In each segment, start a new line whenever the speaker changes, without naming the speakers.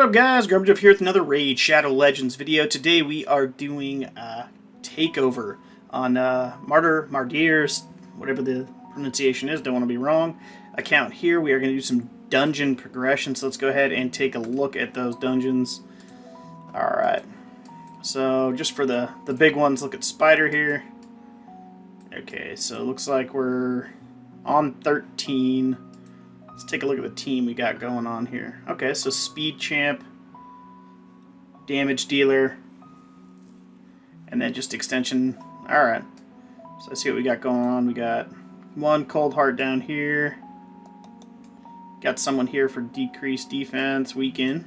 up, guys? Grubjeff here with another Raid Shadow Legends video. Today we are doing a takeover on Mardiers, whatever the pronunciation is, don't want to be wrong, account here. We are going to do some dungeon progression, so let's go ahead and take a look at those dungeons. Alright, so just for the big ones, look at Spider here. Okay, so it looks like we're on 13. Let's take a look at the team we got going on here. Okay, so Speed Champ, Damage Dealer, and then just Extension. Alright, so let's see what we got going on. We got one Cold Heart down here. Got someone here for decreased defense, weaken.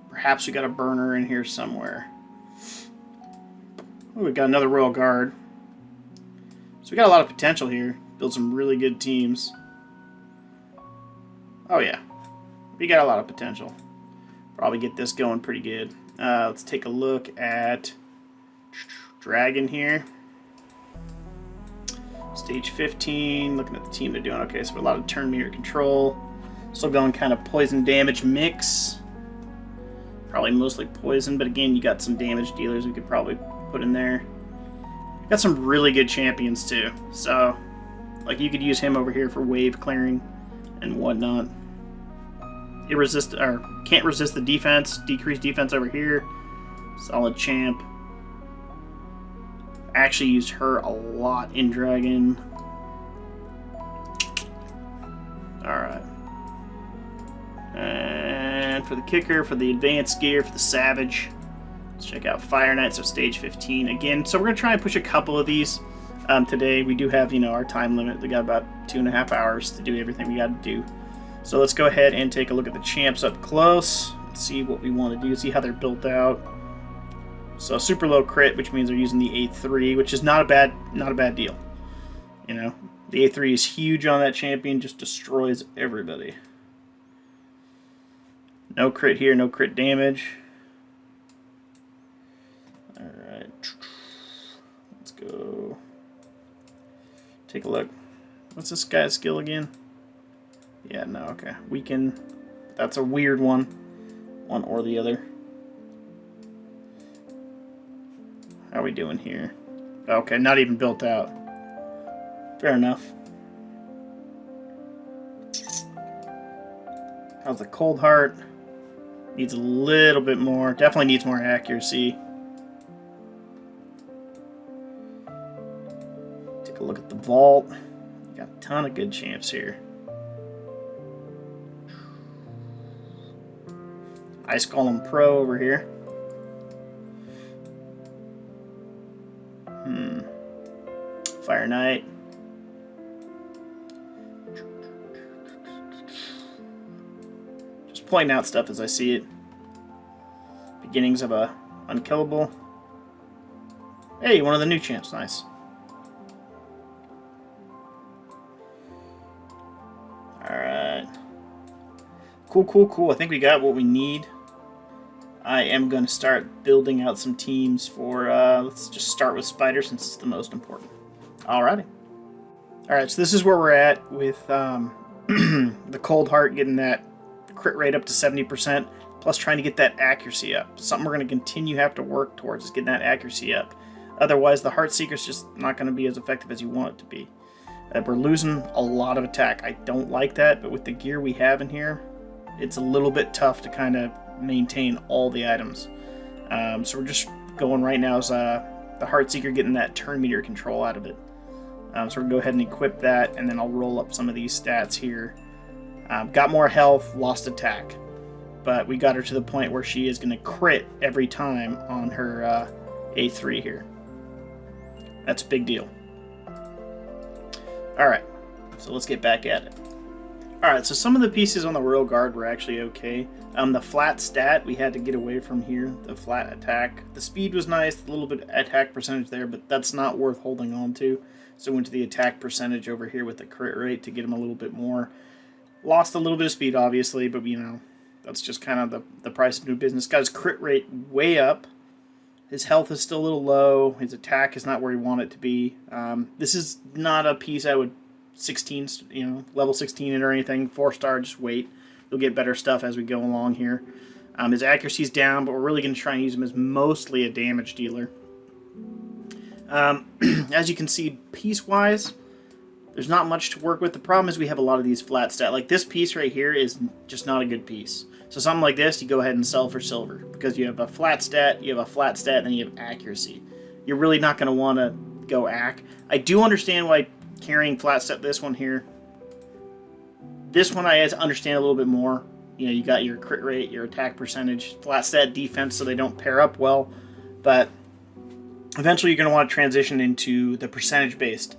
Perhaps we got a Burner in here somewhere. Ooh, we got another Royal Guard. So we got a lot of potential here. Build some really good teams. Oh yeah, we got a lot of potential. Probably get this going pretty good. Let's take a look at Dragon here. Stage 15, looking at the team they're doing. Okay, so a lot of turn meter control. Still going kind of poison damage mix. Probably mostly poison, but again, you got some damage dealers we could probably put in there. Got some really good champions too, so like you could use him over here for wave clearing and whatnot. Can't resist the defense, decreased defense over here. Solid champ. Actually used her a lot in Dragon. Alright. And for the kicker, for the advanced gear, for the Savage. Let's check out Fire Knight, so stage 15 again. So we're going to try and push a couple of these today. We do have, our time limit. We got about 2.5 hours to do everything we got to do. So let's go ahead and take a look at the champs up close. Let's see what we want to do, see how they're built out. So super low crit, which means they're using the A3, which is not a bad deal. The A3 is huge on that champion, just destroys everybody. No crit here, no crit damage. Alright, let's go take a look. What's this guy's skill again? Yeah, no, okay. Weaken. That's a weird one. One or the other. How are we doing here? Okay, not even built out. Fair enough. How's the Cold Heart? Needs a little bit more. Definitely needs more accuracy. Take a look at the Vault. Got a ton of good champs here. Ice Golem Pro over here. Fire Knight. Just pointing out stuff as I see it. Beginnings of a unkillable. Hey, one of the new champs, nice. Alright. Cool. I think we got what we need. I am going to start building out some teams for, let's just start with Spider since it's the most important. Alrighty. Alright, so this is where we're at with the Cold Heart getting that crit rate up to 70%, plus trying to get that accuracy up. Something we're going to continue to have to work towards is getting that accuracy up. Otherwise, the Heartseeker's just not going to be as effective as you want it to be. We're losing a lot of attack. I don't like that, but with the gear we have in here, it's a little bit tough to kind of maintain all the items. So we're just going right now as the Heartseeker getting that turn meter control out of it. So we're going to go ahead and equip that, and then I'll roll up some of these stats here. Got more health, lost attack. But we got her to the point where she is going to crit every time on her A3 here. That's a big deal. Alright, so let's get back at it. Alright, so some of the pieces on the Royal Guard were actually okay. The flat stat, we had to get away from here, the flat attack. The speed was nice, a little bit of attack percentage there, but that's not worth holding on to. So went to the attack percentage over here with the crit rate to get him a little bit more. Lost a little bit of speed, obviously, but that's just kind of the price of doing business. Got his crit rate way up. His health is still a little low. His attack is not where you want it to be. This is not a piece I would 16, you know, level 16 or anything. 4-star, just wait. You'll get better stuff as we go along here. His accuracy's down, but we're really going to try and use him as mostly a damage dealer. As you can see, piece-wise, there's not much to work with. The problem is we have a lot of these flat stat. Like this piece right here is just not a good piece. So something like this, you go ahead and sell for silver. Because you have a flat stat, you have a flat stat, and then you have accuracy. You're really not going to want to go ac. I do understand why carrying flat stat this one here. This one I understand a little bit more. You know, you got your crit rate, your attack percentage, flat stat defense, so they don't pair up well. But eventually you're going to want to transition into the percentage-based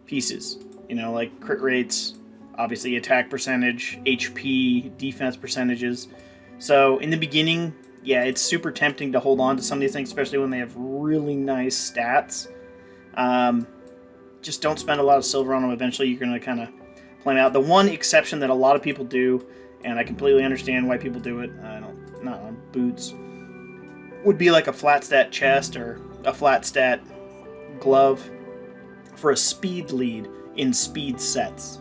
pieces. You know, like crit rates, obviously attack percentage, HP, defense percentages. So in the beginning, yeah, it's super tempting to hold on to some of these things, especially when they have really nice stats. Just don't spend a lot of silver on them. Eventually you're going to kind of play them out. The one exception that a lot of people do, and I completely understand why people do it, not on boots, would be like a flat stat chest or a flat stat glove for a speed lead in speed sets.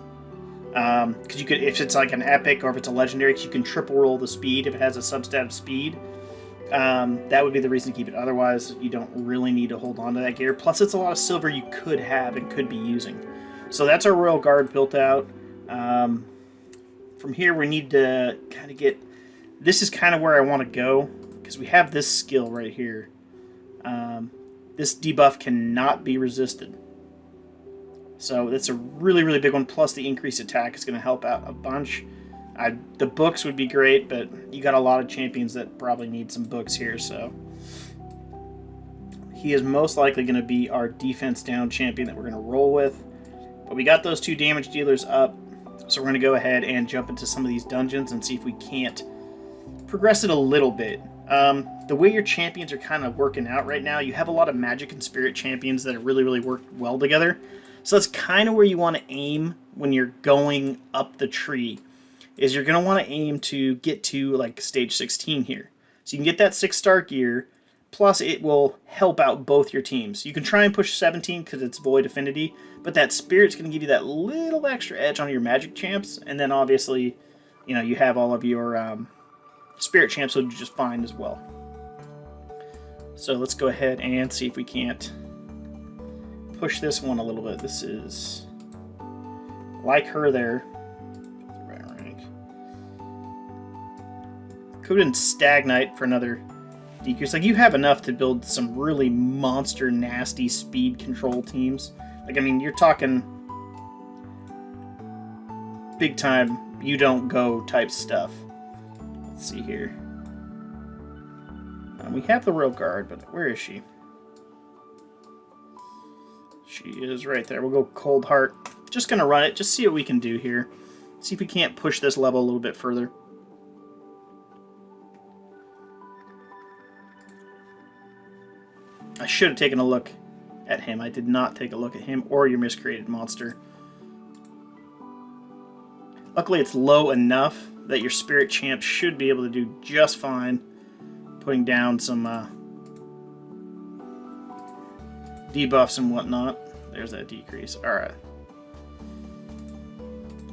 Because you could, if it's like an epic or if it's a legendary, you can triple roll the speed if it has a substat of speed. That would be the reason to keep it. Otherwise, you don't really need to hold on to that gear. Plus, it's a lot of silver you could have and could be using. So that's our Royal Guard built out. From here, we need to kind of get... This is kind of where I want to go, because we have this skill right here. This debuff cannot be resisted. So that's a really, really big one. Plus, the increased attack is going to help out a bunch. The books would be great, but you got a lot of champions that probably need some books here, so... He is most likely going to be our defense down champion that we're going to roll with. But we got those 2 damage dealers up, so we're going to go ahead and jump into some of these dungeons and see if we can't progress it a little bit. The way your champions are kind of working out right now, you have a lot of magic and spirit champions that have really, really worked well together. So that's kind of where you want to aim when you're going up the tree, is you're going to want to aim to get to like stage 16 here. So you can get that 6-star gear, plus it will help out both your teams. You can try and push 17 because it's Void Affinity, but that Spirit's going to give you that little extra edge on your magic champs, and then obviously, you know, you have all of your Spirit champs, so you just fine as well. So let's go ahead and see if we can't push this one a little bit. This is like her there. Right rank. Couldn't stagnate for another decrease. Like, you have enough to build some really monster nasty speed control teams. Like, I mean, you're talking big time you don't go type stuff. Let's see here. We have the Royal Guard, but where is she? She is right there. We'll go Cold Heart. Just gonna run it, just see what we can do here. See if we can't push this level a little bit further. I should have taken a look at him. I did not take a look at him or your miscreated monster. Luckily, it's low enough that your Spirit Champ should be able to do just fine, putting down some debuffs and whatnot. There's that decrease. Alright.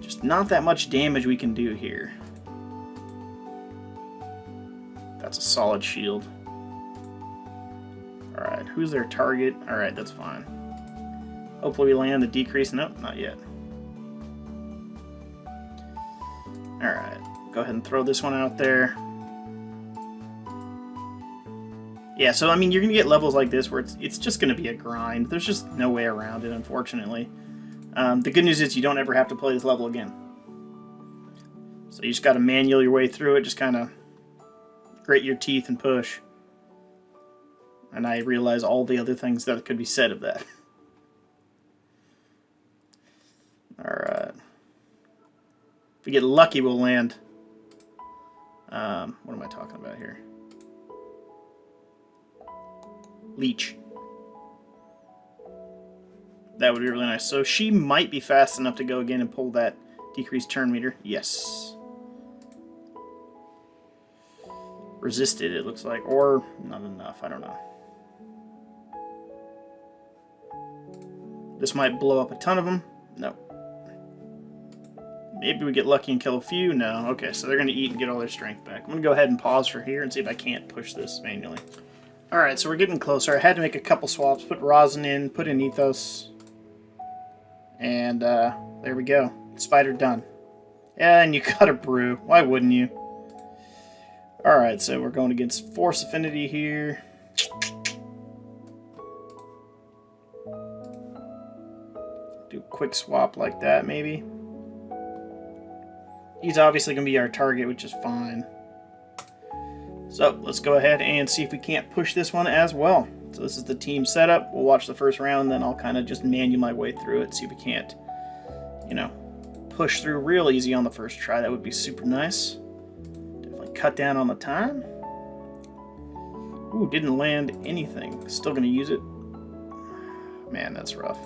Just not that much damage we can do here. That's a solid shield. Alright, who's their target? Alright, that's fine. Hopefully we land the decrease. Nope, not yet. Alright, go ahead and throw this one out there. Yeah, so I mean, you're going to get levels like this where it's just going to be a grind. There's just no way around it, unfortunately. The good news is you don't ever have to play this level again. So you just got to manual your way through it, just kind of grit your teeth and push. And I realize all the other things that could be said of that. Alright. If we get lucky, we'll land. What am I talking about here? Leech. That would be really nice. So she might be fast enough to go again and pull that decreased turn meter. Yes. Resisted, it looks like. Or not enough. I don't know. This might blow up a ton of them. No. Maybe we get lucky and kill a few. No. Okay, so they're going to eat and get all their strength back. I'm going to go ahead and pause for here and see if I can't push this manually. Alright, so we're getting closer. I had to make a couple swaps. Put rosin in, put in ethos. And there we go. Spider done. Yeah, and you got a brew. Why wouldn't you? Alright, so we're going against Force Affinity here. Do a quick swap like that, maybe. He's obviously going to be our target, which is fine. So, let's go ahead and see if we can't push this one as well. So this is the team setup. We'll watch the first round, then I'll kind of just manual my way through it, see if we can't, you know, push through real easy on the first try. That would be super nice. Definitely cut down on the time. Ooh, didn't land anything. Still going to use it. Man, that's rough.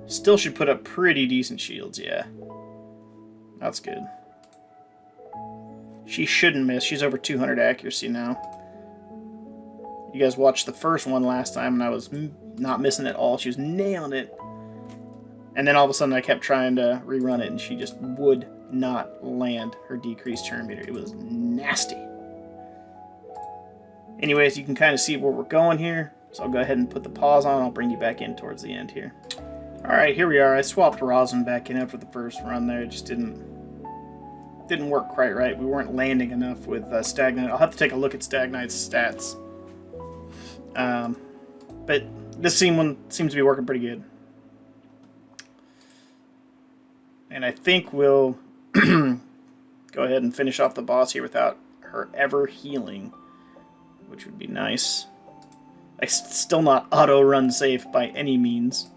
Still should put up pretty decent shields, yeah. That's good. She shouldn't miss. She's over 200 accuracy now. You guys watched the first one last time, and I was not missing at all. She was nailing it. And then all of a sudden, I kept trying to rerun it, and she just would not land her decreased turn meter. It was nasty. Anyways, you can kind of see where we're going here. So I'll go ahead and put the pause on. I'll bring you back in towards the end here. Alright, here we are. I swapped rosin back in after the first run there. It just didn't work quite right. We weren't landing enough with Stagnite. I'll have to take a look at Stagnite's stats. But this one seems to be working pretty good. And I think we'll go ahead and finish off the boss here without her ever healing, which would be nice. Still not auto-run safe by any means.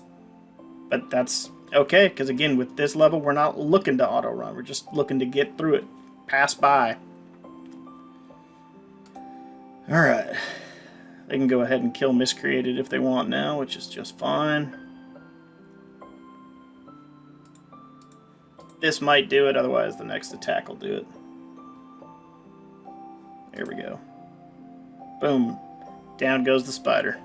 But that's okay, because again, with this level, we're not looking to auto-run. We're just looking to get through it. Pass by. Alright. They can go ahead and kill Miscreated if they want now, which is just fine. This might do it, otherwise the next attack will do it. There we go. Boom. Down goes the spider.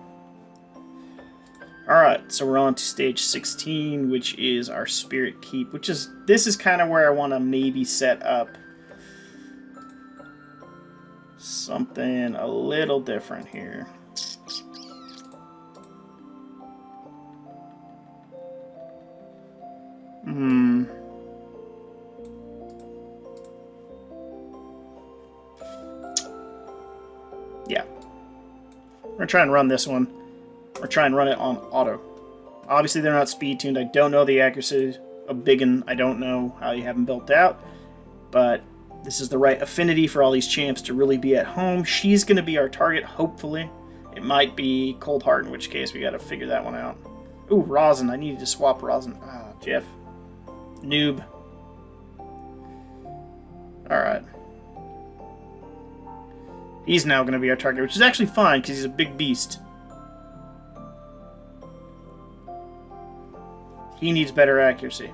Alright, so we're on to stage 16, which is our Spirit Keep, this is kind of where I want to maybe set up something a little different here. Yeah. We're going to try and run this one. Or try and run it on auto. Obviously, they're not speed tuned. I don't know the accuracy of Biggin. I don't know how you have them built out. But this is the right affinity for all these champs to really be at home. She's going to be our target, hopefully. It might be Cold Heart, in which case we got to figure that one out. Ooh, rosin. I needed to swap rosin. Ah, Jeff. Noob. Alright. He's now going to be our target, which is actually fine because he's a big beast. He needs better accuracy.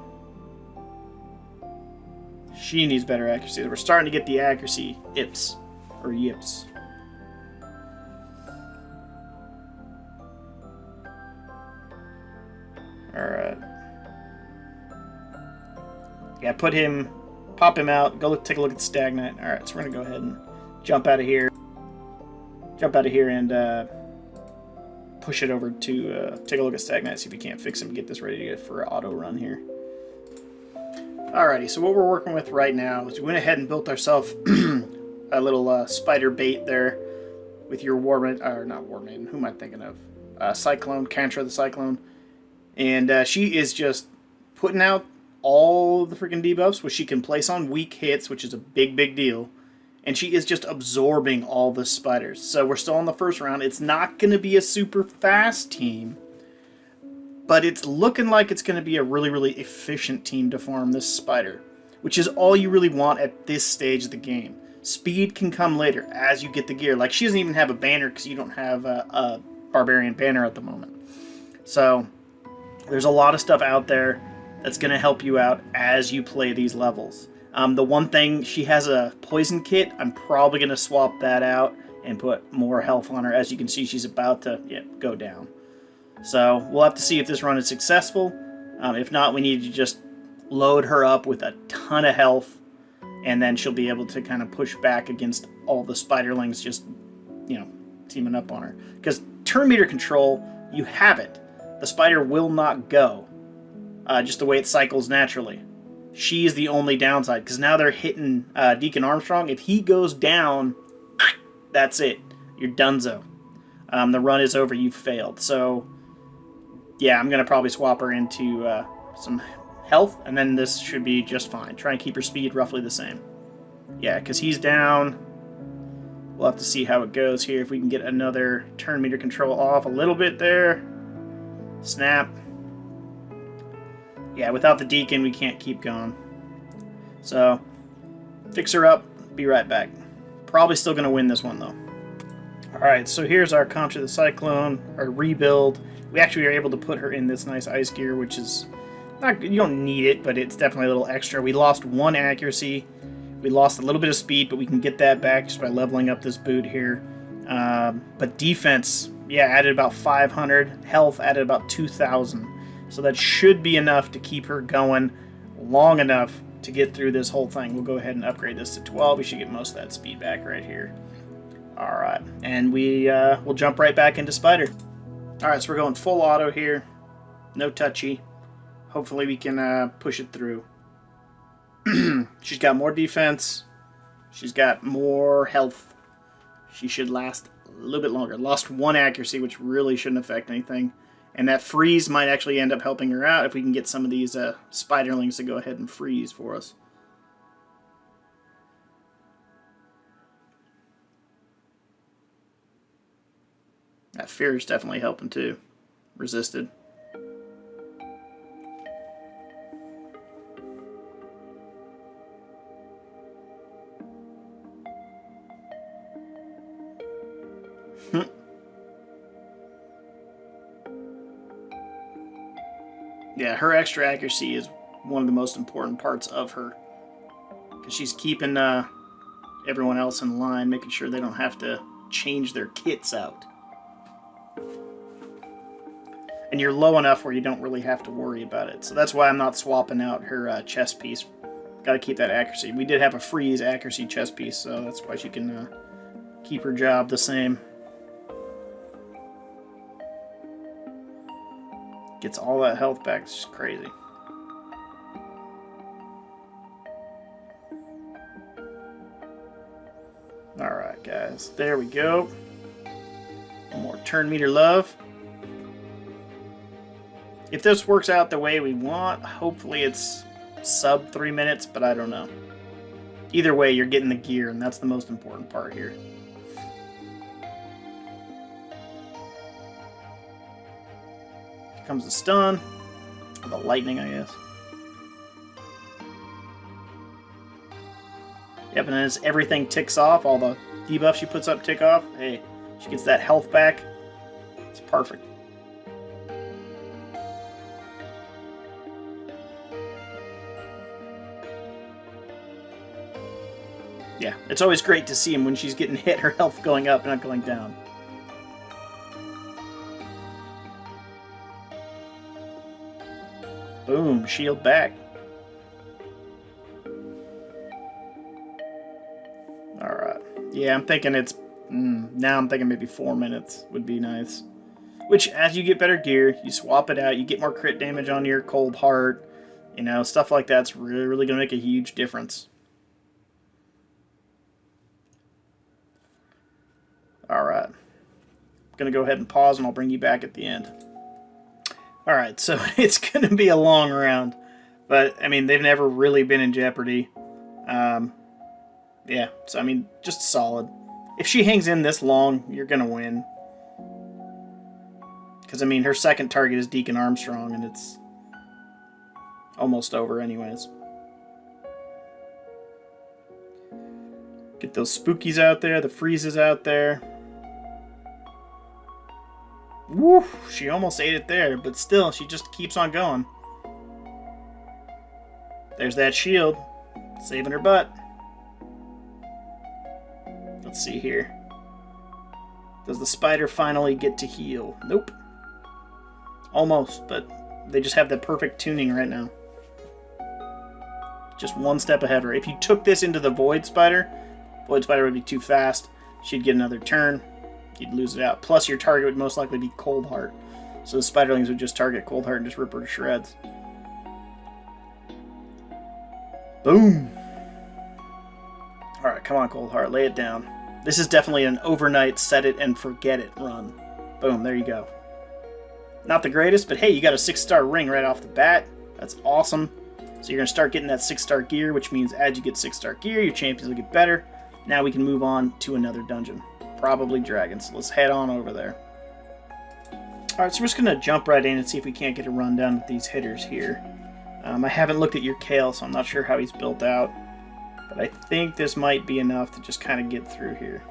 She needs better accuracy. We're starting to get the accuracy ips. Or yips. Alright. Yeah, pop him out, take a look at the Stagnite. Alright, so we're going to go ahead and jump out of here. And push it over to take a look at Stagnite, see if we can't fix him and get this ready to go for an auto run here. Alrighty, so what we're working with right now is we went ahead and built ourselves a little spider bait there with your War Maiden, or not War Maiden, who am I thinking of? Cyclone, Cantra the Cyclone. And she is just putting out all the freaking debuffs, which she can place on weak hits, which is a big, big deal. And she is just absorbing all the spiders. So we're still in the first round. It's not going to be a super fast team. But it's looking like it's going to be a really, really efficient team to farm this spider. Which is all you really want at this stage of the game. Speed can come later as you get the gear. Like, she doesn't even have a banner because you don't have a barbarian banner at the moment. So there's a lot of stuff out there that's going to help you out as you play these levels. The one thing, she has a poison kit. I'm probably going to swap that out and put more health on her. As you can see, she's about to go down. So we'll have to see if this run is successful. If not, we need to just load her up with a ton of health, and then she'll be able to kind of push back against all the spiderlings just, teaming up on her. Because turn meter control, you have it. The spider will not go, just the way it cycles naturally. She is the only downside, because now they're hitting Deacon Armstrong. If he goes down, that's it. You're donezo. The run is over. You've failed. So, yeah, I'm going to probably swap her into some health, and then this should be just fine. Try and keep her speed roughly the same. Yeah, because he's down. We'll have to see how it goes here. If we can get another turn meter control off a little bit there. Snap. Yeah, without the Deacon, we can't keep going. So, fix her up. Be right back. Probably still going to win this one, though. Alright, so here's our Contra the Cyclone, our rebuild. We actually are able to put her in this nice ice gear, which is not, you don't need it, but it's definitely a little extra. We lost 1 accuracy. We lost a little bit of speed, but we can get that back just by leveling up this boot here. But defense, yeah, added about 500. Health added about 2,000. So that should be enough to keep her going long enough to get through this whole thing. We'll go ahead and upgrade this to 12. We should get most of that speed back right here. Alright, and we'll jump right back into Spider. Alright, so we're going full auto here. No touchy. Hopefully we can push it through. She's got more defense. She's got more health. She should last a little bit longer. Lost 1 accuracy, which really shouldn't affect anything. And that freeze might actually end up helping her out if we can get some of these spiderlings to go ahead and freeze for us. That fear is definitely helping too. Resisted. Yeah, her extra accuracy is one of the most important parts of her. Because she's keeping everyone else in line, making sure they don't have to change their kits out. And you're low enough where you don't really have to worry about it. So that's why I'm not swapping out her chest piece. Got to keep that accuracy. We did have a freeze accuracy chest piece, so that's why she can keep her job the same. Gets all that health back. It's just crazy. Alright, guys. There we go. One more turn meter love. If this works out the way we want, hopefully it's sub 3 minutes, but I don't know. Either way, you're getting the gear, and that's the most important part here. Here comes the stun. The lightning, I guess. Yep, and as everything ticks off, all the debuffs she puts up tick off, hey, she gets that health back. It's perfect. Yeah, it's always great to see him when she's getting hit, her health going up, not going down. Boom, shield back. Alright. Yeah, I'm thinking it's... now I'm thinking maybe 4 minutes would be nice. Which, as you get better gear, you swap it out, you get more crit damage on your cold heart. You know, stuff like that's really, really going to make a huge difference. Alright. I'm going to go ahead and pause and I'll bring you back at the end. Alright, so it's going to be a long round. But, I mean, they've never really been in jeopardy. Yeah, so, I mean, just solid. If she hangs in this long, you're going to win. Because, I mean, her second target is Deacon Armstrong, and it's almost over anyways. Get those spookies out there, the freezes out there. Woo! She almost ate it there, but still, she just keeps on going. There's that shield. Saving her butt. Let's see here. Does the spider finally get to heal? Nope. Almost, but they just have the perfect tuning right now. Just one step ahead of her. If you took this into the Void Spider would be too fast. She'd get another turn. You'd lose it out. Plus, your target would most likely be Cold Heart. So the Spiderlings would just target Cold Heart and just rip her to shreds. Boom! Alright, come on, Cold Heart. Lay it down. This is definitely an overnight set it and forget it run. Boom, there you go. Not the greatest, but hey, you got a 6-star ring right off the bat. That's awesome. So you're going to start getting that 6-star gear, which means as you get 6-star gear, your champions will get better. Now we can move on to another dungeon. Probably dragons. So let's head on over there. Alright, so we're just going to jump right in and see if we can't get a rundown with these hitters here. I haven't looked at your Kale, so I'm not sure how he's built out. But I think this might be enough to just kind of get through here.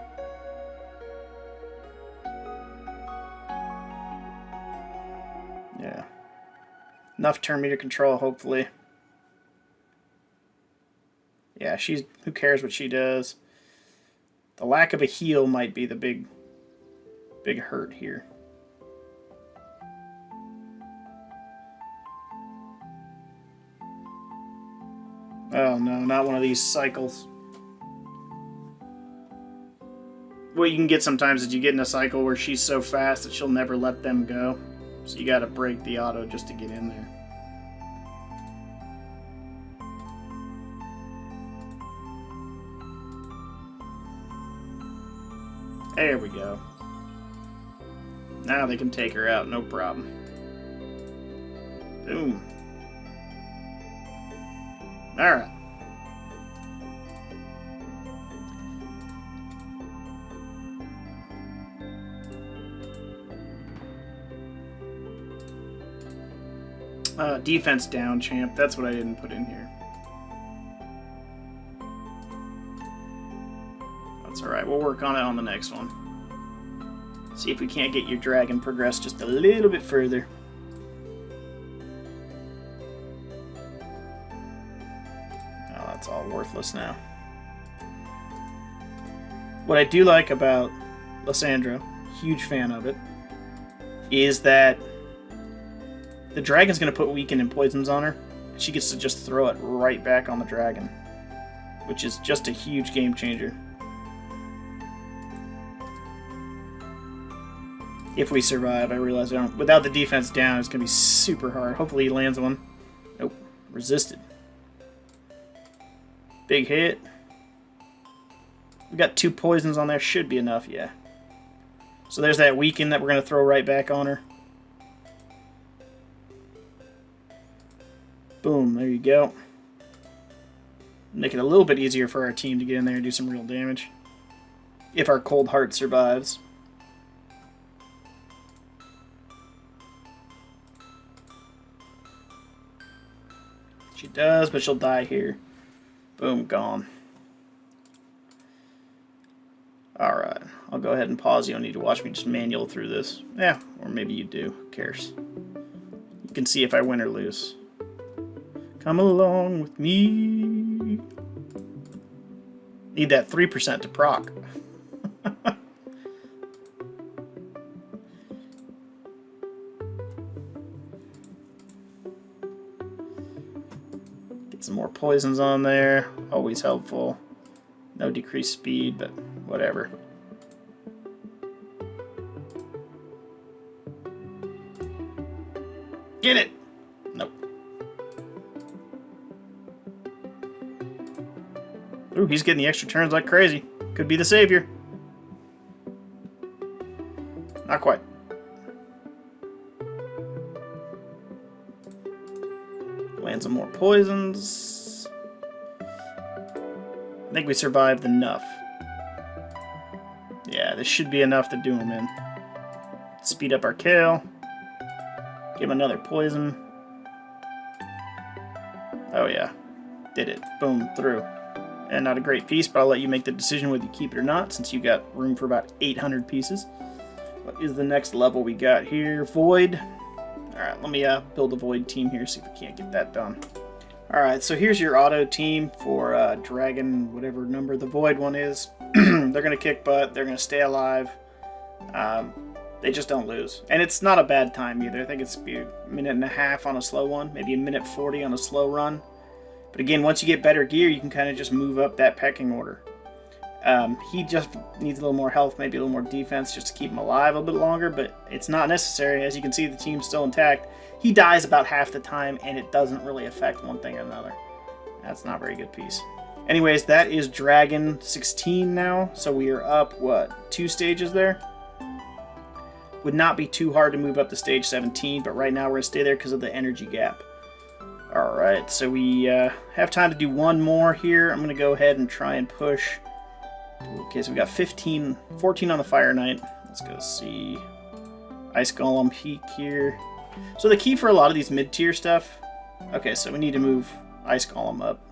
Yeah. Enough turn meter control, hopefully. Yeah, she's... who cares what she does? The lack of a heal might be the big hurt here. Oh no, not one of these cycles. What you can get sometimes is you get in a cycle where she's so fast that she'll never let them go. So you gotta break the auto just to get in there. There we go. Now they can take her out, no problem. Boom. Alright. Defense down, champ. That's what I didn't put in here. That's alright. We'll work on it on the next one. See if we can't get your dragon progressed just a little bit further. Oh, that's all worthless now. What I do like about Lysandra, huge fan of it, is that the dragon's going to put weaken and poisons on her. She gets to just throw it right back on the dragon, which is just a huge game changer. If we survive, I realize I don't. Without the defense down, it's going to be super hard. Hopefully he lands one. Nope. Resisted. Big hit. We got 2 poisons on there. Should be enough, yeah. So there's that weaken that we're going to throw right back on her. Boom, there you go. Make it a little bit easier for our team to get in there and do some real damage. If our Cold Heart survives. She does, but she'll die here. Boom, gone. Alright, I'll go ahead and pause. You don't need to watch me just manual through this. Yeah, or maybe you do. Who cares? You can see if I win or lose. Come along with me. Need that 3% to proc. Get some more poisons on there. Always helpful. No decreased speed, but whatever. Get it! Nope. Ooh, he's getting the extra turns like crazy. Could be the savior. Not quite. Land some more poisons. I think we survived enough. Yeah, this should be enough to do him in. Speed up our Kale. Give him another poison. Oh yeah. Did it. Boom, through. And not a great piece, but I'll let you make the decision whether you keep it or not, since you got room for about 800 pieces. What is the next level we got here? Void. Alright, let me build a Void team here, see if we can't get that done. Alright, so here's your auto team for Dragon, whatever number the Void one is. They're going to kick butt, they're going to stay alive. they just don't lose. And it's not a bad time either. I think it's a minute and a half on a slow one, maybe a minute 40 on a slow run. But again, once you get better gear, you can kind of just move up that pecking order. He just needs a little more health, maybe a little more defense just to keep him alive a little bit longer, but it's not necessary. As you can see, the team's still intact. He dies about half the time, and it doesn't really affect one thing or another. That's not a very good piece. Anyways, that is Dragon 16 now, so we are up, what, 2 stages there? Would not be too hard to move up to stage 17, but right now we're going to stay there because of the energy gap. Alright, so we have time to do one more here. I'm going to go ahead and try and push. Okay, so we got 14 on the Fire Knight. Let's go see Ice Golem peak here. So the key for a lot of these mid-tier stuff... Okay, so we need to move Ice Golem up.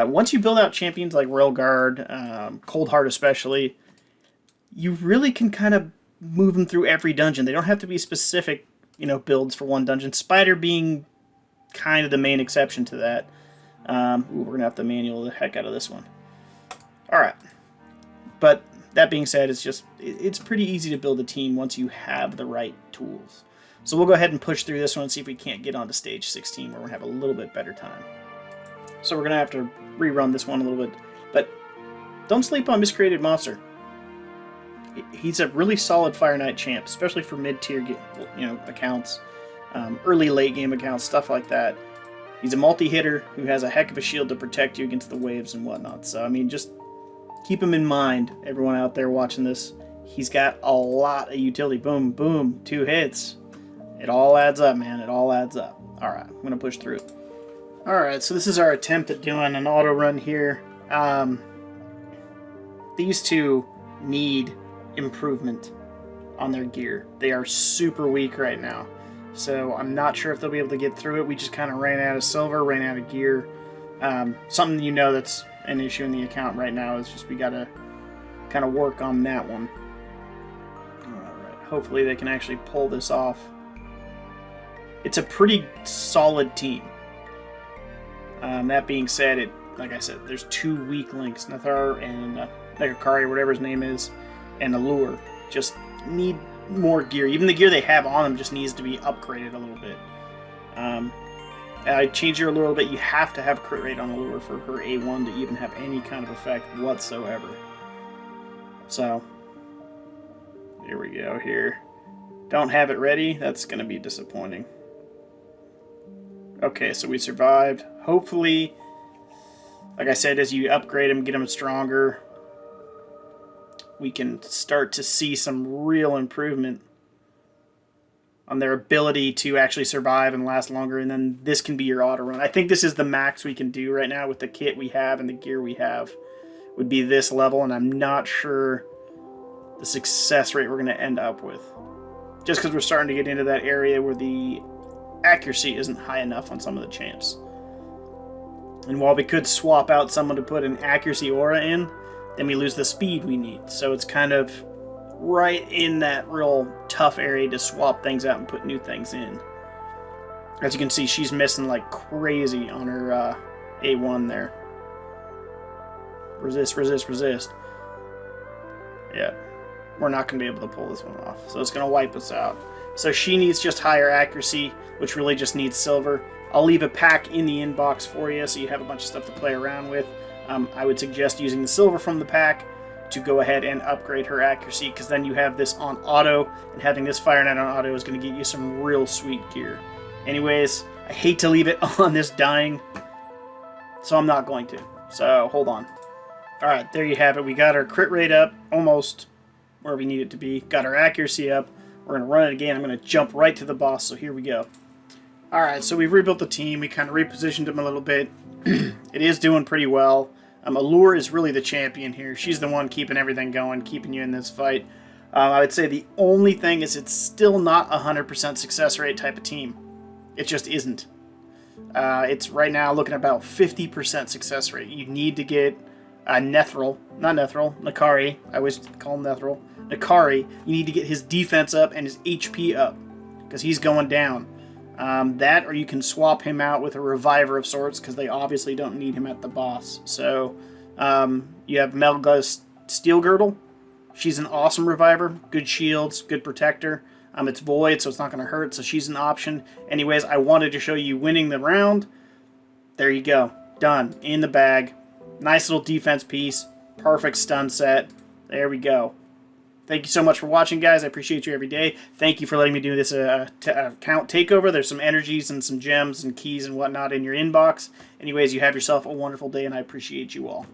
Once you build out champions like Royal Guard, Cold Heart especially, you really can kind of move them through every dungeon. They don't have to be specific, builds for one dungeon. Spider being kind of the main exception to that. We're going to have to manual the heck out of this one. Alright. But that being said, it's pretty easy to build a team once you have the right tools. So we'll go ahead and push through this one and see if we can't get onto stage 16 where we're going to have a little bit better time. So we're going to have to rerun this one a little bit. But don't sleep on Miscreated Monster. He's a really solid Fire Knight champ, especially for mid-tier accounts. Early late game accounts, stuff like that. He's a multi-hitter who has a heck of a shield to protect you against the waves and whatnot. So, I mean, just keep him in mind, everyone out there watching this. He's got a lot of utility. Boom, boom, 2 hits. It all adds up, man. It all adds up. Alright, I'm going to push through. Alright, so this is our attempt at doing an auto run here. These two need improvement on their gear. They are super weak right now. So I'm not sure if they'll be able to get through it. We just kind of ran out of silver, ran out of gear. Something that's an issue in the account right now is just we got to kind of work on that one. Alright, hopefully they can actually pull this off. It's a pretty solid team. That being said, like I said, there's 2 weak links, Nathar and Nekakari, whatever his name is, and Allure. Just need more gear. Even the gear they have on them just needs to be upgraded a little bit. I changed your Allure a little bit. You have to have crit rate on Allure for her A1 to even have any kind of effect whatsoever. So, here we go here. Don't have it ready. That's going to be disappointing. Okay, so we survived. Hopefully, like I said, as you upgrade them, get them stronger, we can start to see some real improvement on their ability to actually survive and last longer, and then this can be your auto run. I think this is the max we can do right now with the kit we have and the gear we have, would be this level, and I'm not sure the success rate we're going to end up with. Just because we're starting to get into that area where the accuracy isn't high enough on some of the champs. And while we could swap out someone to put an accuracy aura in, then we lose the speed we need. So it's kind of right in that real tough area to swap things out and put new things in. As you can see, she's missing like crazy on her A1 there. Resist, resist, resist. Yeah, we're not going to be able to pull this one off. So it's going to wipe us out. So she needs just higher accuracy, which really just needs silver. I'll leave a pack in the inbox for you so you have a bunch of stuff to play around with. I would suggest using the silver from the pack to go ahead and upgrade her accuracy, because then you have this on auto, and having this Fire Knight on auto is going to get you some real sweet gear. Anyways, I hate to leave it on this dying, so I'm not going to. So, hold on. Alright, there you have it. We got our crit rate up, almost where we need it to be. Got our accuracy up. We're going to run it again. I'm going to jump right to the boss, so here we go. Alright, so we've rebuilt the team. We kind of repositioned them a little bit. It is doing pretty well. Allure is really the champion here. She's the one keeping everything going, keeping you in this fight. I would say the only thing is it's still not a 100% success rate type of team. It just isn't. It's right now looking at about 50% success rate. You need to get Nakari. I always call him Nethril. Nakari, you need to get his defense up and his HP up, because he's going down. That, or you can swap him out with a reviver of sorts, because they obviously don't need him at the boss. So, you have Melga's Steel Girdle. She's an awesome reviver. Good shields, good protector. It's void, so it's not going to hurt, so she's an option. Anyways, I wanted to show you winning the round. There you go. Done. In the bag. Nice little defense piece. Perfect stun set. There we go. Thank you so much for watching, guys. I appreciate you every day. Thank you for letting me do this account takeover. There's some energies and some gems and keys and whatnot in your inbox. Anyways, you have yourself a wonderful day, and I appreciate you all.